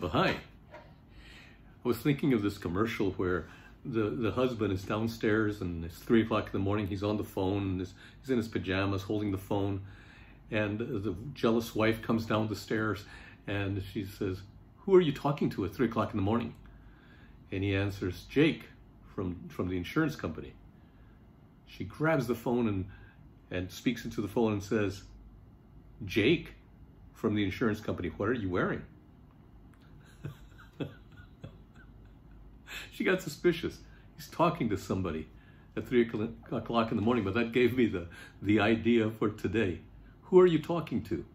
Well, hi. I was thinking of this commercial where the husband is downstairs and it's 3 o'clock in the morning. He's on the phone and he's in his pajamas holding the phone. And the jealous wife comes down the stairs and she says, "Who are you talking to at 3 o'clock in the morning?" And he answers, "Jake from the insurance company." She grabs the phone and speaks into the phone and says, "Jake from the insurance company, what are you wearing?" She got suspicious. He's talking to somebody at 3 o'clock in the morning, but that gave me the idea for today. Who are you talking to?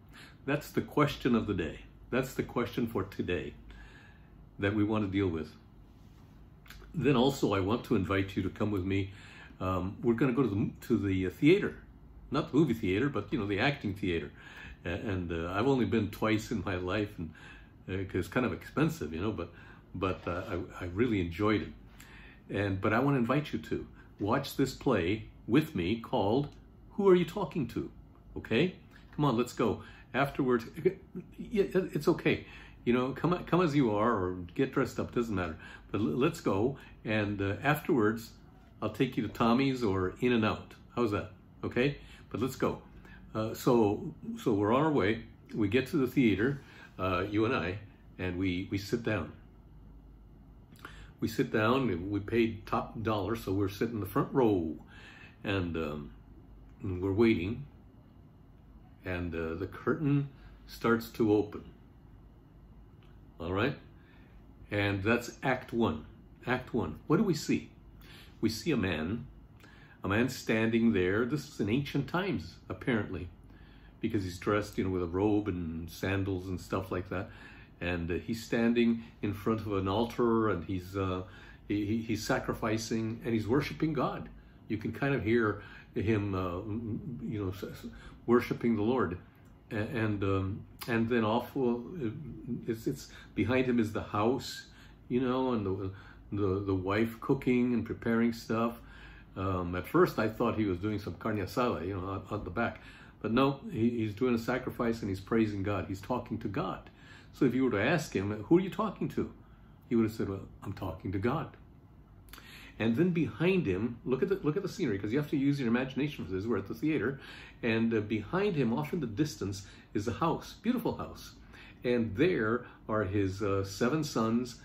That's the question of the day. That's the question for today that we want to deal with. Then also I want to invite you to come with me. We're going to go to the theater, not the movie theater, but the acting theater. And I've only been twice in my life, and because it's kind of expensive, but I really enjoyed it. But I want to invite you to watch this play with me called "Who Are You Talking To?" Okay, come on, let's go. Afterwards, yeah, it's okay. Come as you are, or get dressed up, doesn't matter. But let's go, and afterwards, I'll take you to Tommy's or In-N-Out. How's that? Okay, but let's go. So we're on our way. We get to the theater, you and I, and we sit down. We sit down, and we paid top dollar, so we're sitting in the front row, and we're waiting, and the curtain starts to open. All right? And that's Act 1. Act 1. What do we see? We see a man standing there. This is in ancient times, apparently, because he's dressed, with a robe and sandals and stuff like that. And he's standing in front of an altar, and he's sacrificing, and he's worshiping God. You can kind of hear him, worshiping the Lord. And then off, it's behind him is the house, and the wife cooking and preparing stuff. At first, I thought he was doing some carne asada, on the back, but no, he's doing a sacrifice and he's praising God. He's talking to God. So if you were to ask him, "Who are you talking to?" he would have said, "Well, I'm talking to God." And then behind him, look at the scenery, because you have to use your imagination for this. We're at the theater, and behind him, off in the distance, is a house, beautiful house. And there are his 7 sons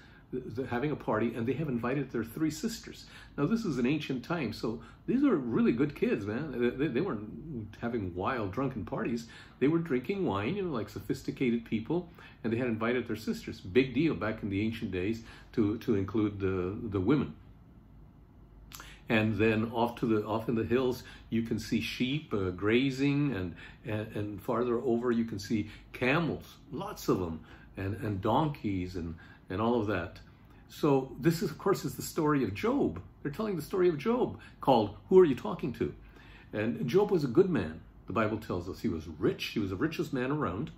having a party, and they have invited their 3 sisters. Now, this is an ancient time, so these are really good kids, man. They weren't having wild, drunken parties. They were drinking wine, like sophisticated people, and they had invited their sisters. Big deal back in the ancient days to include the women. And then off in the hills, you can see sheep grazing, and farther over you can see camels, lots of them, and donkeys and all of that. So this is, of course, is the story of Job. They're telling the story of Job, called "Who Are You Talking To?" And Job was a good man. The Bible tells us he was rich. He was the richest man around.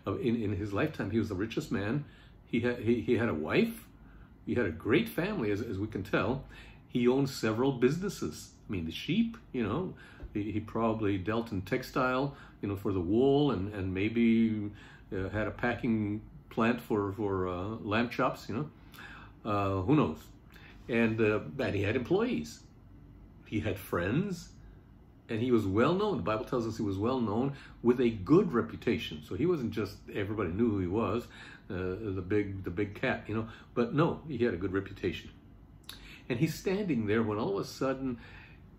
In his lifetime, he was the richest man. He had a wife. He had a great family, as we can tell. He owned several businesses. I mean, the sheep, he probably dealt in textile, for the wool, and maybe had a packing plant for lamb chops, who knows? And he had employees. He had friends, and he was well known. The Bible tells us he was well known with a good reputation. So he wasn't just everybody knew who he was, the big cat, But no, he had a good reputation. And he's standing there when all of a sudden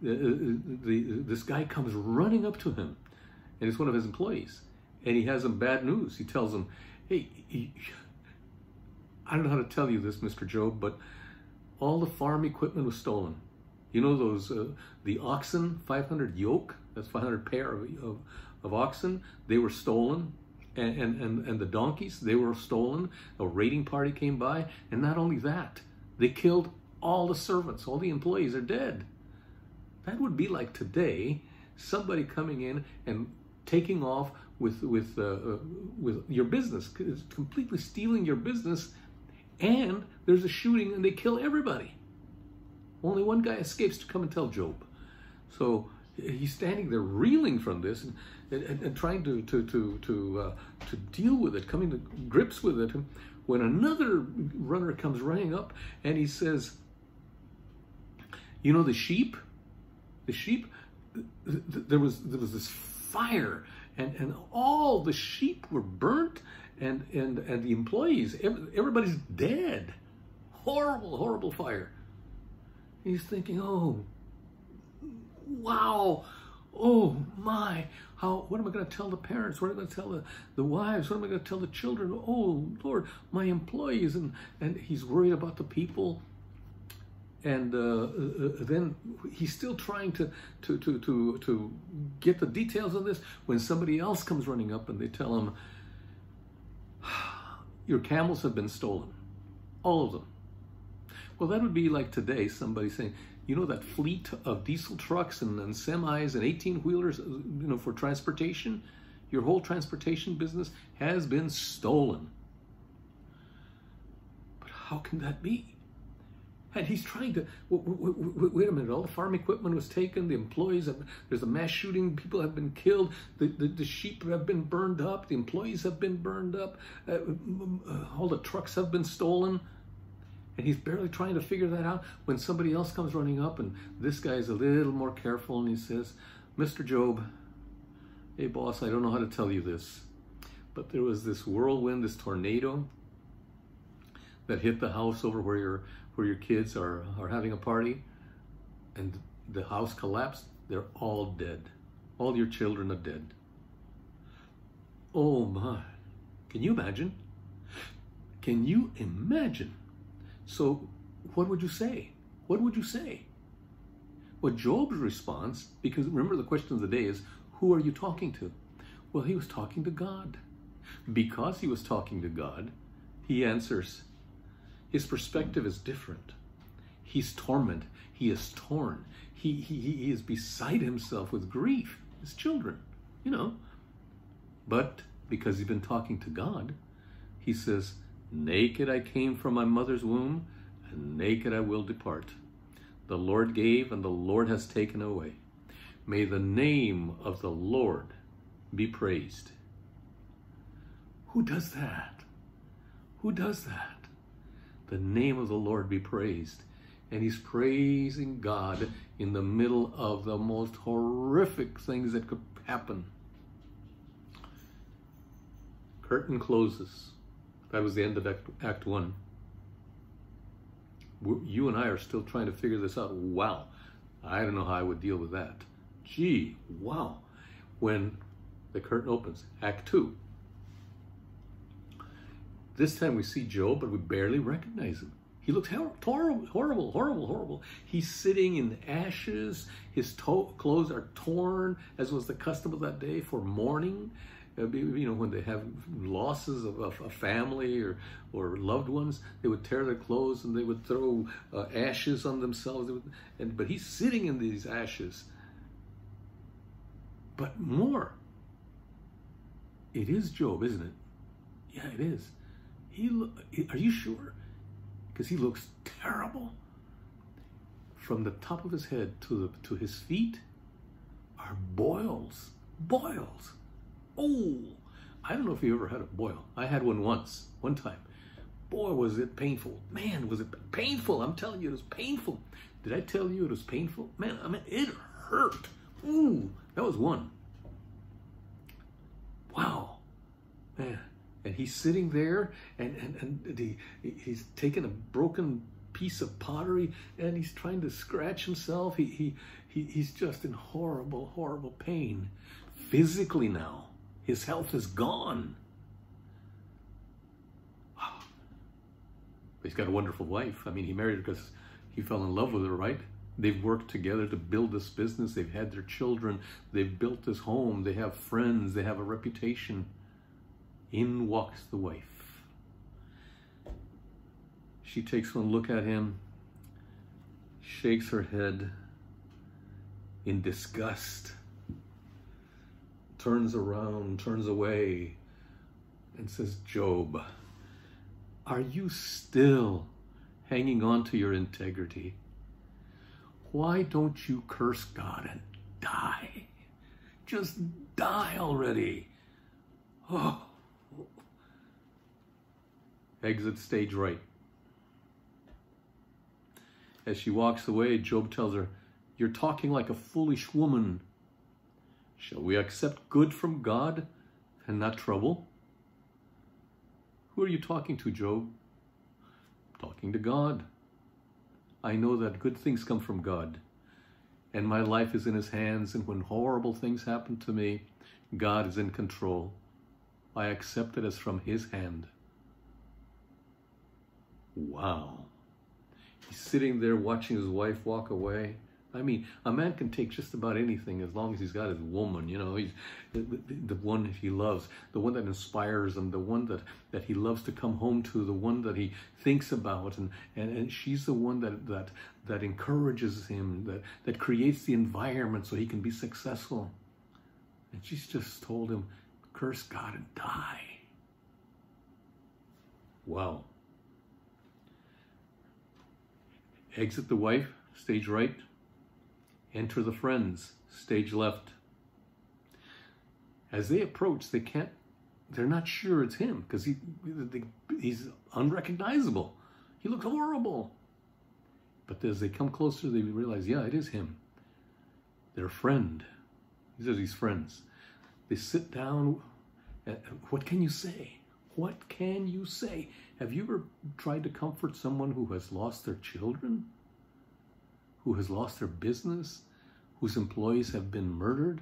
this guy comes running up to him, and it's one of his employees, and he has some bad news. He tells him, "Hey, I don't know how to tell you this, Mr. Job, but all the farm equipment was stolen. Those the oxen, 500 yoke, that's 500 pair of oxen, they were stolen, and the donkeys, they were stolen. A raiding party came by, and not only that, they killed all the servants, all the employees are dead." That would be like today, somebody coming in and taking off with your business, completely stealing your business, and there's a shooting and they kill everybody. Only one guy escapes to come and tell Job. So he's standing there reeling from this and trying to deal with it, coming to grips with it, when another runner comes running up and he says, you know, the sheep, there was this fire, and all the sheep were burnt, and the employees, everybody's dead. Horrible fire. He's thinking, oh, wow, oh my, what am I going to tell the parents? What am I going to tell the wives? What am I going to tell the children? Oh Lord, my employees, and he's worried about the people. And then he's still trying to get the details of this when somebody else comes running up and they tell him, your camels have been stolen, all of them. Well, that would be like today, somebody saying, you know, that fleet of diesel trucks and semis and 18-wheelers, you know, for transportation, your whole transportation business has been stolen. But how can that be? And he's trying to, wait a minute, all the farm equipment was taken, the employees, there's a mass shooting, people have been killed, the sheep have been burned up, the employees have been burned up, all the trucks have been stolen. And he's barely trying to figure that out when somebody else comes running up, and this guy's a little more careful, and he says, Mr. Job, hey boss, I don't know how to tell you this, but there was this whirlwind, this tornado that hit the house over where your kids are having a party, and the house collapsed. They're all dead. All your children are dead. Oh my. Can you imagine? Can you imagine? So what would you say? What would you say? Well, Job's response, because remember the question of the day is, who are you talking to? Well, he was talking to God. Because he was talking to God, he answers. His perspective is different. He's tormented. He is torn. He is beside himself with grief. His children, you know. But because he's been talking to God, he says, naked I came from my mother's womb, and naked I will depart. The Lord gave, and the Lord has taken away. May the name of the Lord be praised. Who does that? Who does that? The name of the Lord be praised. And he's praising God in the middle of the most horrific things that could happen. Curtain closes. That was the end of Act 1. You and I are still trying to figure this out. Wow. I don't know how I would deal with that. Gee, wow. When the curtain opens, Act 2. This time we see Job, but we barely recognize him. He looks horrible. He's sitting in ashes. His clothes are torn, as was the custom of that day for mourning. You know, when they have losses of a family or loved ones, they would tear their clothes and they would throw ashes on themselves. But he's sitting in these ashes. But more, it is Job, isn't it? Yeah, it is. Are you sure? Because he looks terrible. From the top of his head to his feet are boils. Boils. Oh, I don't know if you ever had a boil. I had one one time. Boy, was it painful. Man, was it painful. I'm telling you, it was painful. Did I tell you it was painful? Man, I mean, it hurt. Ooh, that was one. Wow, man. And he's sitting there, and he's taken a broken piece of pottery, and he's trying to scratch himself. He's just in horrible pain. Physically now, his health is gone. Wow. He's got a wonderful wife. I mean, he married her because he fell in love with her, right? They've worked together to build this business. They've had their children. They've built this home. They have friends. They have a reputation. In walks the wife. She takes one look at him, shakes her head in disgust, turns around, turns away, and says, Job, are you still hanging on to your integrity? Why don't you curse God and die? Just die already. Oh. Exit stage right. As she walks away, Job tells her, "You're talking like a foolish woman. Shall we accept good from God and not trouble?" Who are you talking to, Job? Talking to God. I know that good things come from God, and my life is in His hands, and when horrible things happen to me, God is in control. I accept it as from His hand. Wow. He's sitting there watching his wife walk away. I mean, a man can take just about anything as long as he's got his woman, you know. He's the one he loves, the one that inspires him, the one that he loves to come home to, the one that he thinks about, and she's the one that encourages him, that creates the environment so he can be successful. And she's just told him, curse God and die. Wow. Exit the wife, stage right. Enter the friends, stage left. As they approach, they're not sure it's him because he's unrecognizable. He looked horrible. But as they come closer, they realize, yeah, it is him. Their friend. He says he's friends. They sit down. What can you say? What can you say? Have you ever tried to comfort someone who has lost their children? Who has lost their business? Whose employees have been murdered?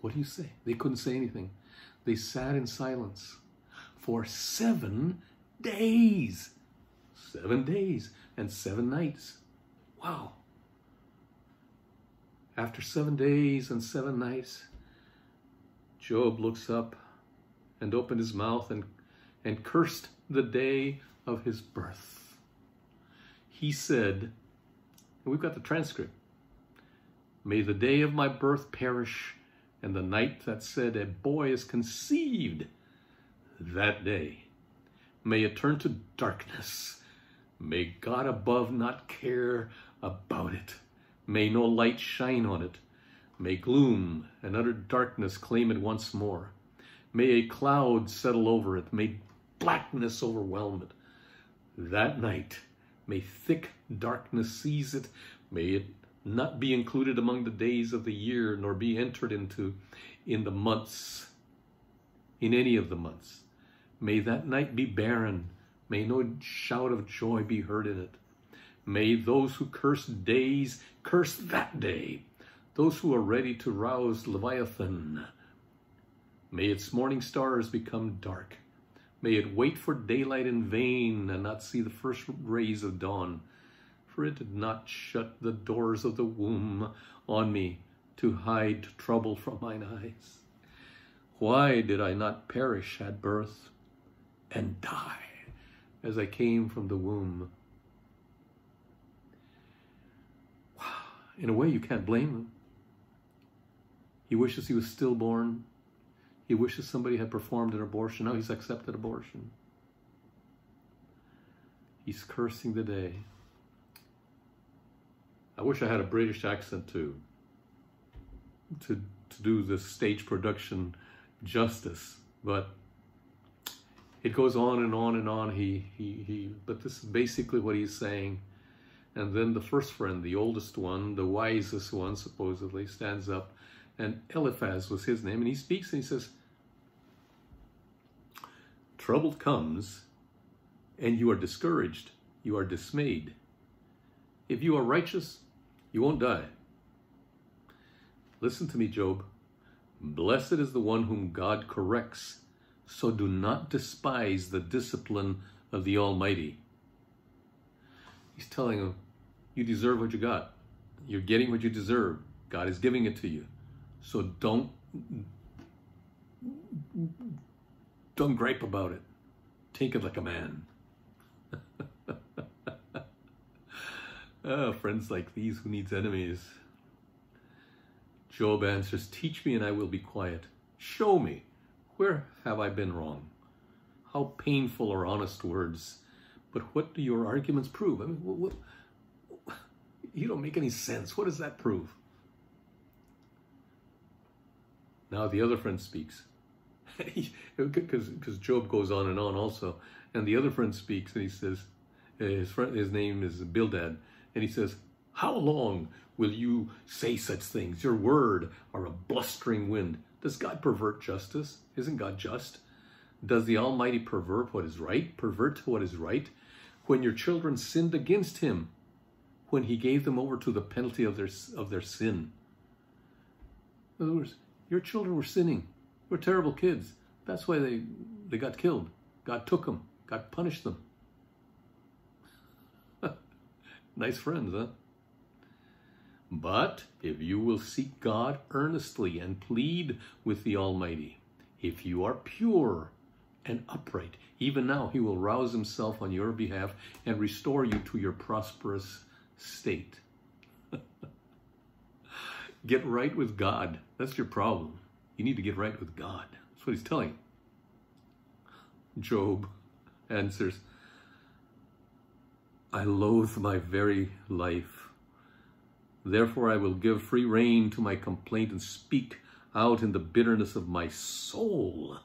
What do you say? They couldn't say anything. They sat in silence for 7 days. 7 days and 7 nights. Wow. After 7 days and 7 nights, Job looks up and opened his mouth and cursed the day of his birth. He said, and we've got the transcript, "May the day of my birth perish, and the night that said a boy is conceived, that day. May it turn to darkness. May God above not care about it. May no light shine on it. May gloom and utter darkness claim it once more. May a cloud settle over it. May blackness overwhelm it. That night, may thick darkness seize it. May it not be included among the days of the year, nor be entered into in the months, in any of the months. May that night be barren. May no shout of joy be heard in it. May those who curse days curse that day. Those who are ready to rouse Leviathan. May its morning stars become dark. May it wait for daylight in vain and not see the first rays of dawn. For it did not shut the doors of the womb on me to hide trouble from mine eyes. Why did I not perish at birth and die as I came from the womb?" In a way, you can't blame him. He wishes he was stillborn. He wishes somebody had performed an abortion. Now he's accepted abortion. He's cursing the day. I wish I had a British accent to do this stage production justice, but it goes on and on and on. But this is basically what he's saying. And then the first friend, the oldest one, the wisest one, supposedly, stands up. And Eliphaz was his name. And he speaks and he says, "Trouble comes and you are discouraged. You are dismayed. If you are righteous, you won't die. Listen to me, Job. Blessed is the one whom God corrects. So do not despise the discipline of the Almighty." He's telling him, you deserve what you got. You're getting what you deserve. God is giving it to you. So don't gripe about it. Take it like a man. Friends like these, who needs enemies? Job answers, "Teach me and I will be quiet. Show me, where have I been wrong?" How painful are honest words. But what do your arguments prove? I mean, you don't make any sense. What does that prove? Now the other friend speaks. Because Job goes on and on also. And the other friend speaks and he says, his name is Bildad, and he says, how long will you say such things? Your word are a blustering wind. Does God pervert justice? Isn't God just? Does the Almighty pervert what is right? Pervert what is right? When your children sinned against him, when he gave them over to the penalty of their sin. In other words, your children were sinning. We're terrible kids. That's why they got killed. God took them. God punished them. Nice friends, huh? But if you will seek God earnestly and plead with the Almighty, if you are pure and upright, even now he will rouse himself on your behalf and restore you to your prosperous state. Get right with God. That's your problem. You need to get right with God. That's what he's telling you. Job answers, I loathe my very life. Therefore I will give free rein to my complaint and speak out in the bitterness of my soul.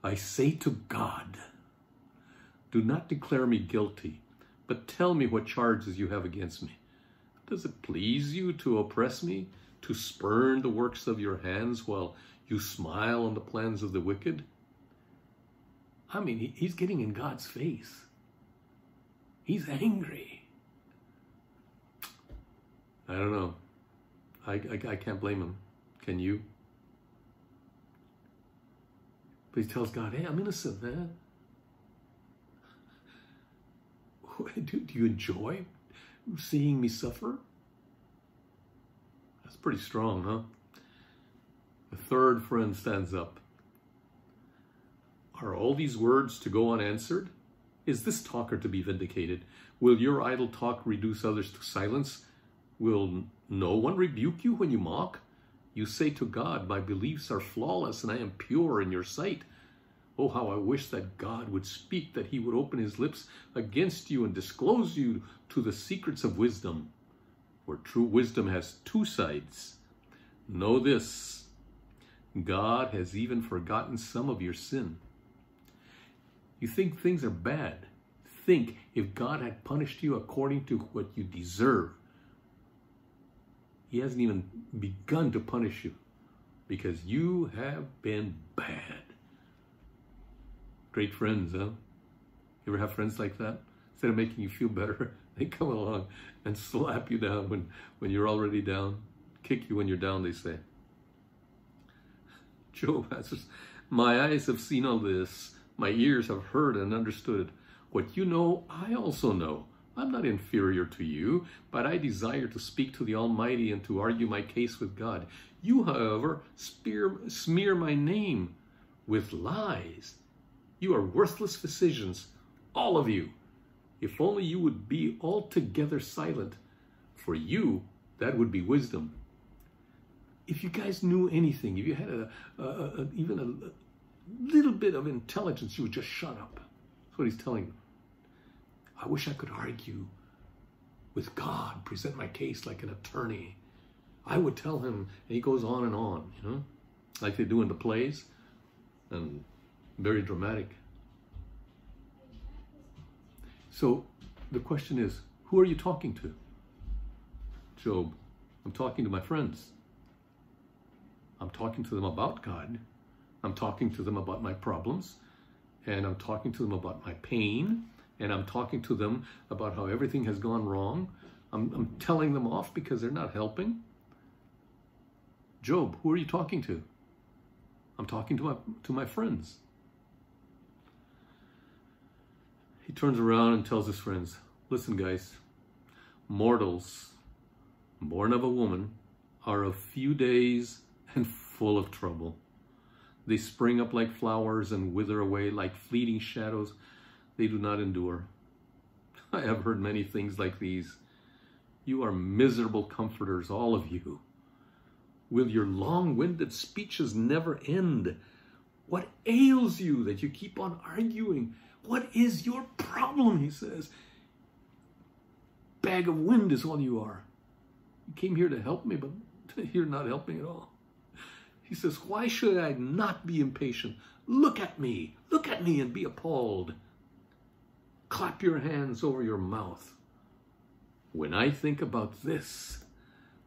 I say to God, do not declare me guilty, but tell me what charges you have against me. Does it please you to oppress me, to spurn the works of your hands while you smile on the plans of the wicked? I mean, he's getting in God's face. He's angry. I don't know. I can't blame him. Can you? But he tells God, hey, I'm innocent, man. Do you enjoy seeing me suffer? That's pretty strong, huh? The third friend stands up. Are all these words to go unanswered? Is this talker to be vindicated? Will your idle talk reduce others to silence? Will no one rebuke you when you mock? You say to God, my beliefs are flawless and I am pure in your sight. Oh, how I wish that God would speak, that he would open his lips against you and disclose you to the secrets of wisdom. For true wisdom has two sides. Know this, God has even forgotten some of your sin. You think things are bad. Think if God had punished you according to what you deserve. He hasn't even begun to punish you because you have been bad. Great friends, huh? You ever have friends like that? Instead of making you feel better, they come along and slap you down when you're already down. Kick you when you're down, they say. Job answers, my eyes have seen all this. My ears have heard and understood. What you know, I also know. I'm not inferior to you, but I desire to speak to the Almighty and to argue my case with God. You, however, smear my name with lies. You are worthless physicians, all of you. If only you would be altogether silent. For you, that would be wisdom. If you guys knew anything, if you had even a little bit of intelligence, you would just shut up. That's what he's telling you. I wish I could argue with God, present my case like an attorney. I would tell him, and he goes on, you know, like they do in the plays, and very dramatic. So the question is, who are you talking to? Job, I'm talking to my friends. I'm talking to them about God. I'm talking to them about my problems. And I'm talking to them about my pain. And I'm talking to them about how everything has gone wrong. I'm telling them off because they're not helping. Job, who are you talking to? I'm talking to my friends. He turns around and tells his friends, listen guys, mortals born of a woman are of few days and full of trouble. They spring up like flowers and wither away like fleeting shadows. They do not endure. I have heard many things like these. You are miserable comforters, all of you. Will your long-winded speeches never end? What ails you that you keep on arguing? What is your problem, he says. Bag of wind is all you are. You came here to help me, but you're not helping at all. He says, why should I not be impatient? Look at me and be appalled. Clap your hands over your mouth. When I think about this,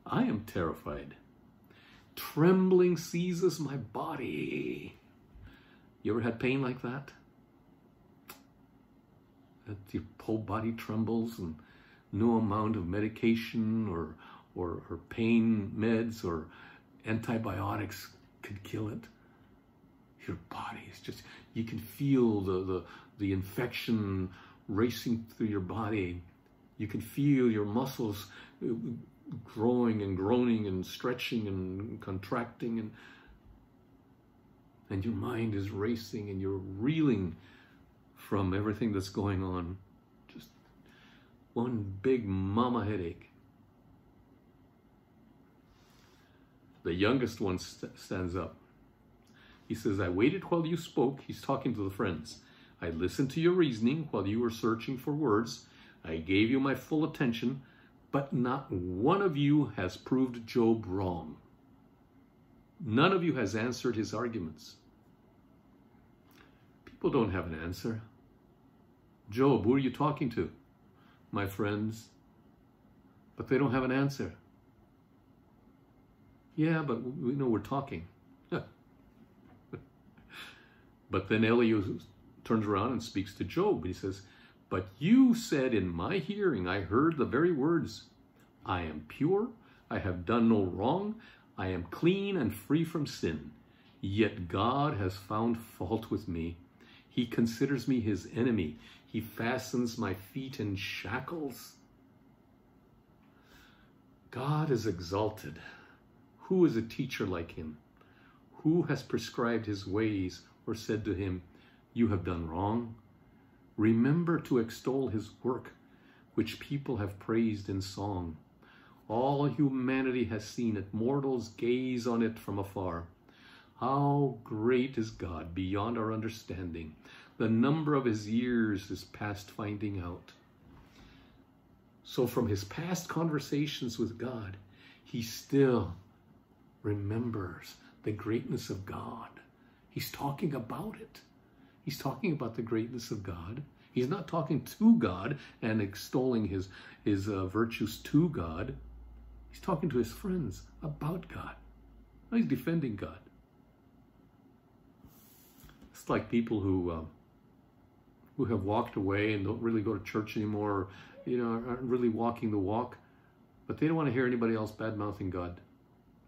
I am terrified. Trembling seizes my body. You ever had pain like that? That your whole body trembles and no amount of medication or pain meds or antibiotics could kill it. Your body is just, you can feel the infection racing through your body. You can feel your muscles growing and groaning and stretching and contracting, and your mind is racing and you're reeling from everything that's going on. Just one big mama headache. The youngest one stands up. He says, I waited while you spoke. He's talking to the friends. I listened to your reasoning while you were searching for words. I gave you my full attention, but not one of you has proved Job wrong. None of you has answered his arguments. People don't have an answer. Job, who are you talking to? My friends. But they don't have an answer. Yeah, but we know we're talking. But then Elihu turns around and speaks to Job. He says, but you said in my hearing, I heard the very words, I am pure, I have done no wrong, I am clean and free from sin. Yet God has found fault with me. He considers me his enemy. He fastens my feet in shackles. God is exalted. Who is a teacher like him? Who has prescribed his ways or said to him, you have done wrong? Remember to extol his work, which people have praised in song. All humanity has seen it. Mortals gaze on it from afar. How great is God beyond our understanding. The number of his years is past finding out. So from his past conversations with God, he still remembers the greatness of God. He's talking about it. He's talking about the greatness of God. He's not talking to God and extolling his virtues to God. He's talking to his friends about God. He's defending God. It's like people who have walked away and don't really go to church anymore, aren't really walking the walk, but they don't want to hear anybody else bad-mouthing God,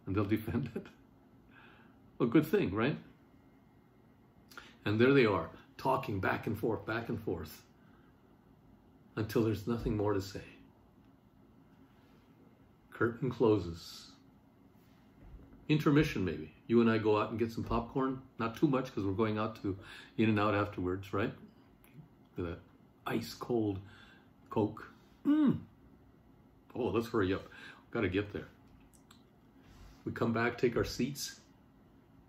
and they'll defend it. A good thing, right? And there they are, talking back and forth, until there's nothing more to say. Curtain closes. Intermission, maybe. You and I go out and get some popcorn. Not too much, because we're going out to In-N-Out afterwards, right? Look at that ice cold Coke. Oh, let's hurry up. Got to get there. We come back, take our seats.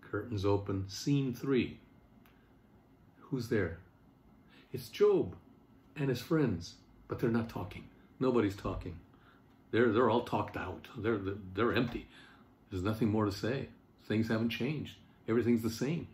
Curtains open. Scene 3. Who's there? It's Job and his friends, but they're not talking. Nobody's talking. They're all talked out. They're empty. There's nothing more to say. Things haven't changed. Everything's the same.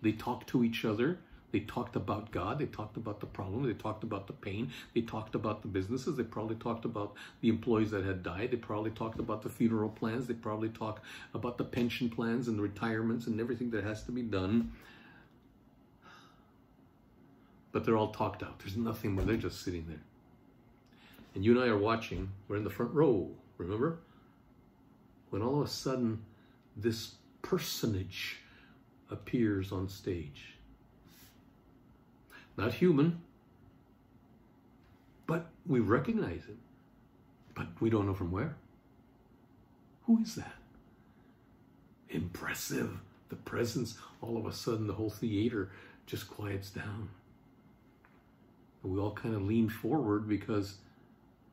They talked to each other. They talked about God. They talked about the problem. They talked about the pain. They talked about the businesses. They probably talked about the employees that had died. They probably talked about the funeral plans. They probably talked about the pension plans and the retirements and everything that has to be done. But they're all talked out. There's nothing more. They're just sitting there. And you and I are watching. We're in the front row, remember? When all of a sudden, this personage appears on stage. Not human, but we recognize him. But we don't know from where. Who is that? Impressive. The presence, all of a sudden, the whole theater just quiets down. And we all kind of lean forward because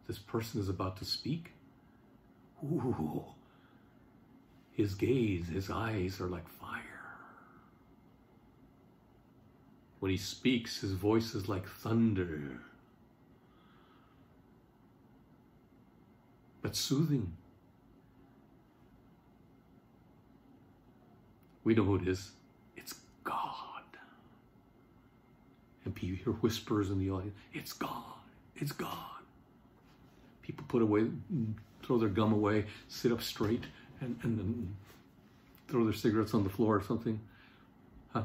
this person is about to speak. Ooh. His gaze, his eyes are like fire. When he speaks, his voice is like thunder. But soothing. We know who it is. It's God. And you hear whispers in the audience. It's God. It's God. People put away, throw their gum away, sit up straight, and then throw their cigarettes on the floor or something. Huh?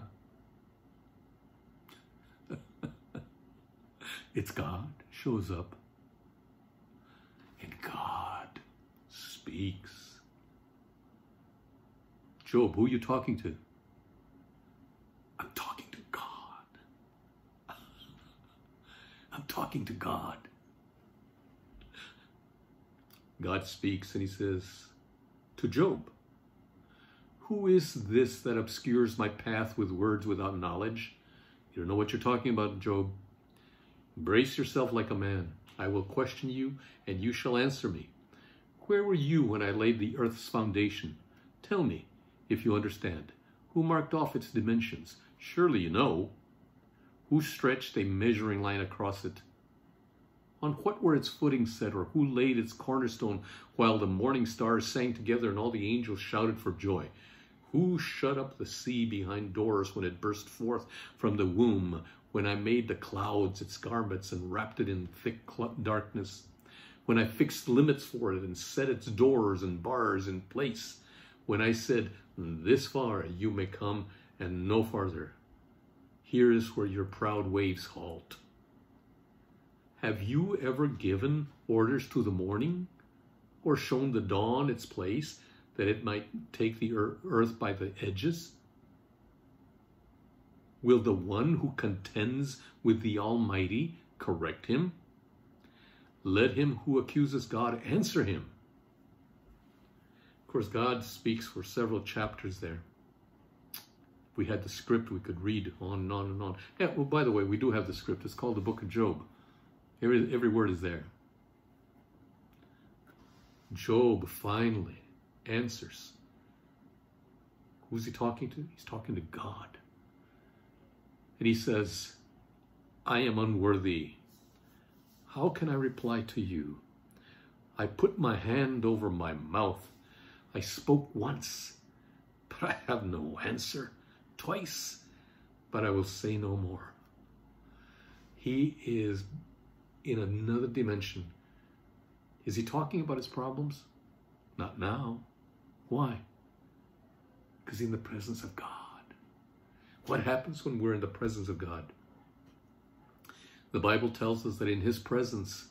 It's God shows up. And God speaks. Job, who are you talking to? I'm talking to God. I'm talking to God. God speaks and he says to Job, who is this that obscures my path with words without knowledge? You don't know what you're talking about, Job. Brace yourself like a man. I will question you and you shall answer me. Where were you when I laid the earth's foundation? Tell me, if you understand. Who marked off its dimensions? Surely you know. Who stretched a measuring line across it? On what were its footings set, or who laid its cornerstone while the morning stars sang together and all the angels shouted for joy? Who shut up the sea behind doors when it burst forth from the womb, when I made the clouds its garments and wrapped it in thick darkness, when I fixed limits for it and set its doors and bars in place, when I said, this far you may come and no farther. Here is where your proud waves halt. Have you ever given orders to the morning, or shown the dawn its place, that it might take the earth by the edges? Will the one who contends with the Almighty correct him? Let him who accuses God answer him. Of course, God speaks for several chapters there. If we had the script, we could read on and on and on. Yeah, well, by the way, we do have the script. It's called the Book of Job. Every word is there. Job finally answers. Who's he talking to? He's talking to God. And he says, I am unworthy. How can I reply to you? I put my hand over my mouth. I spoke once, but I have no answer. Twice, but I will say no more. He is in another dimension. Is he talking about his problems? Not now. Why? Because he's in the presence of God. What happens when we're in the presence of God? The Bible tells us that in his presence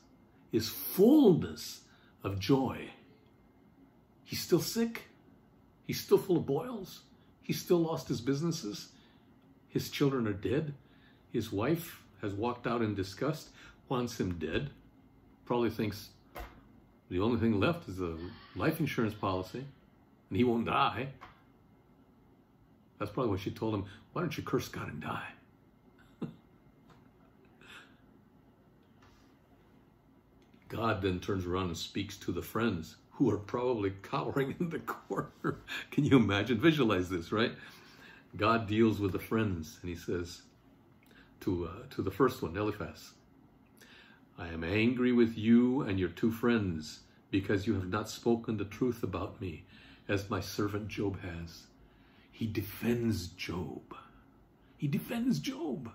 is fullness of joy. He's still sick. He's still full of boils. He's still lost his businesses. His children are dead. His wife has walked out in disgust, wants him dead, probably thinks the only thing left is a life insurance policy, and he won't die. That's probably what she told him. Why don't you curse God and die? God then turns around and speaks to the friends who are probably cowering in the corner. Can you imagine? Visualize this, right? God deals with the friends, and he says to the first one, Eliphaz, I am angry with you and your two friends because you have not spoken the truth about me as my servant Job has. He defends Job. He defends Job.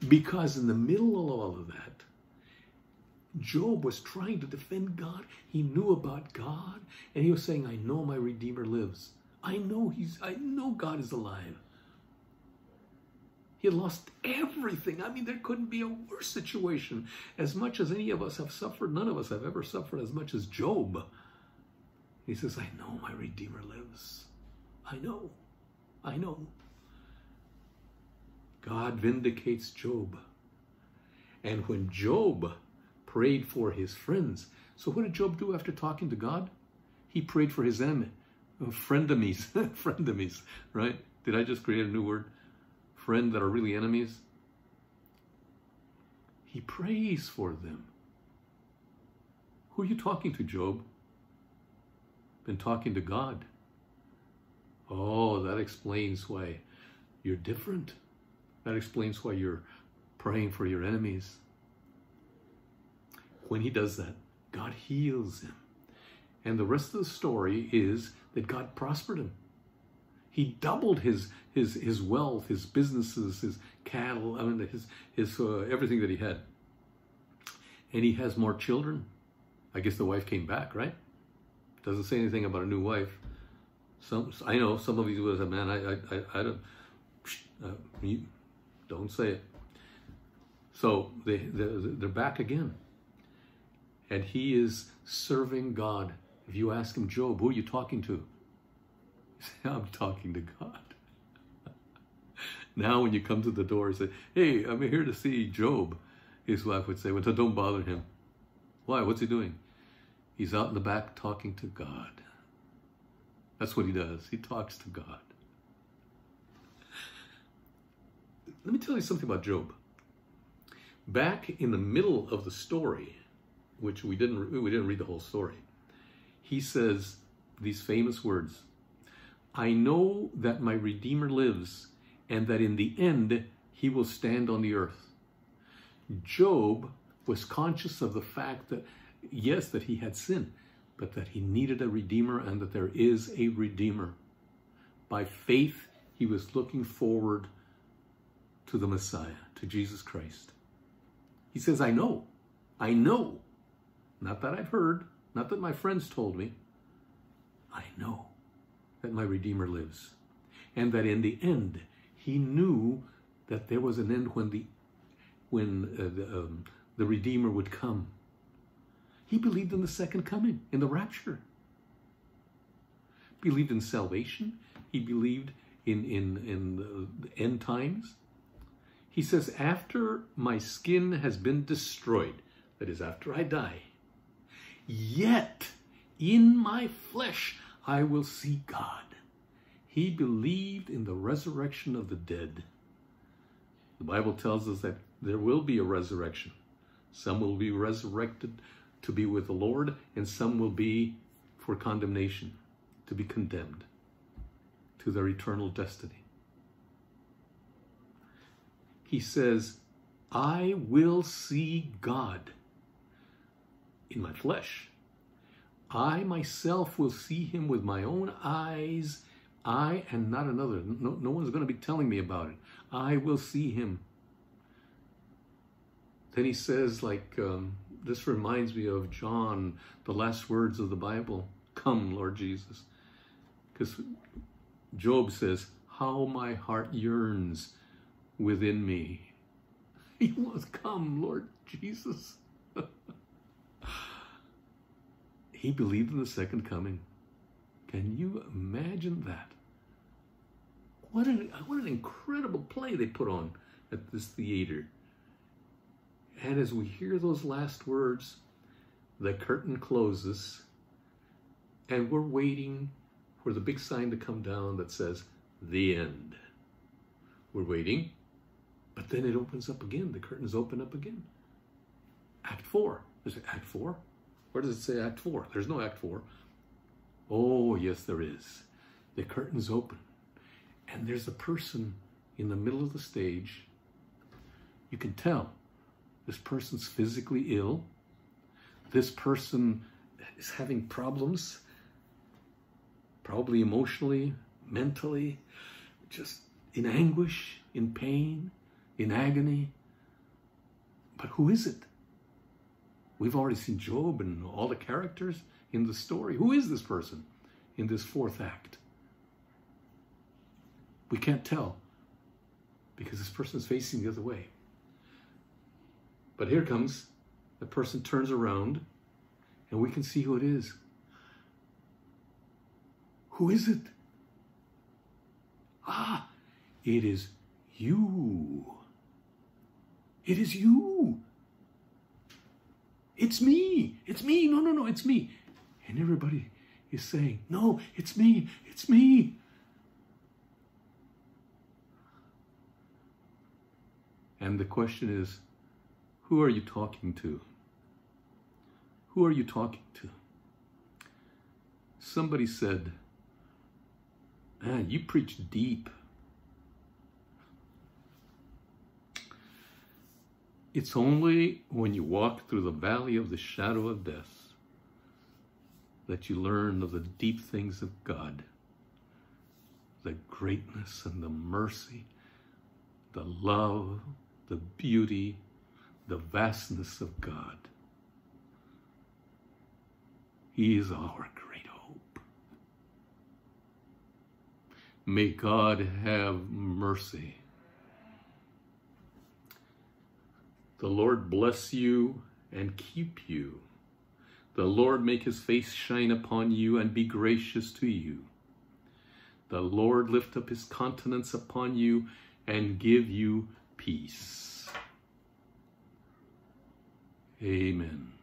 Because in the middle of all of that, Job was trying to defend God. He knew about God, and he was saying, I know my Redeemer lives. I know God is alive. He had lost everything. I mean, there couldn't be a worse situation. As much as any of us have suffered, none of us have ever suffered as much as Job. He says, I know my Redeemer lives. I know. I know. God vindicates Job. And when Job prayed for his friends, so what did Job do after talking to God? He prayed for his enemy, frenemies, frenemies, right? Did I just create a new word? Friend that are really enemies. He prays for them. Who are you talking to, Job? Been talking to God. Oh, that explains why you're different. That explains why you're praying for your enemies. When he does that, God heals him. And the rest of the story is that God prospered him. He doubled his wealth, his businesses, his cattle, I mean, his everything that he had. And he has more children. I guess the wife came back, right? Doesn't say anything about a new wife. I know some of you would say, man, I don't, don't say it. So they're back again. And he is serving God. If you ask him, Job, who are you talking to? He said, I'm talking to God. Now when you come to the door and say, hey, I'm here to see Job, his wife would say, well, don't bother him. Why? What's he doing? He's out in the back talking to God. That's what he does. He talks to God. Let me tell you something about Job. Back in the middle of the story, which we didn't read the whole story, he says these famous words, I know that my Redeemer lives, and that in the end he will stand on the earth. Job was conscious of the fact that, yes, that he had sinned, but that he needed a Redeemer and that there is a Redeemer. By faith, he was looking forward to the Messiah, to Jesus Christ. He says, I know. Not that I've heard, not that my friends told me. I know that my Redeemer lives. And that in the end, he knew that there was an end when the Redeemer would come. He believed in the second coming, in the rapture. Believed in salvation. He believed in the end times. He says, after my skin has been destroyed, that is, after I die, yet in my flesh I will see God. He believed in the resurrection of the dead. The Bible tells us that there will be a resurrection. Some will be resurrected to be with the Lord, and some will be for condemnation, to be condemned to their eternal destiny. He says, I will see God in my flesh. I myself will see him with my own eyes. I and not another. No one's going to be telling me about it. I will see him. Then he says, this reminds me of John, the last words of the Bible. Come, Lord Jesus. Because Job says, how my heart yearns within me. He wants, come, Lord Jesus. He believed in the second coming. Can you imagine that? What an incredible play they put on at this theater. And as we hear those last words, the curtain closes, and we're waiting for the big sign to come down that says, the end. We're waiting, but then it opens up again. The curtains open up again. Act 4. Is it Act 4? Where does it say Act 4? There's no Act 4. Oh, yes, there is. The curtains open, and there's a person in the middle of the stage. You can tell this person's physically ill. This person is having problems, probably emotionally, mentally, just in anguish, in pain, in agony. But who is it? We've already seen Job and all the characters in the story. Who is this person in this fourth act? We can't tell because this person is facing the other way. But here comes, the person turns around and we can see who it is. Who is it? Ah, it is you. It is you. It's me. It's me. No, it's me. And everybody is saying, no, it's me. It's me. And the question is, who are you talking to? Who are you talking to? Somebody said, man, you preach deep. It's only when you walk through the valley of the shadow of death that you learn of the deep things of God. the greatness and the mercy, the love, the beauty, the vastness of God. He is our great hope. May God have mercy. The Lord bless you and keep you. The Lord make his face shine upon you and be gracious to you. The Lord lift up his countenance upon you and give you peace. Amen.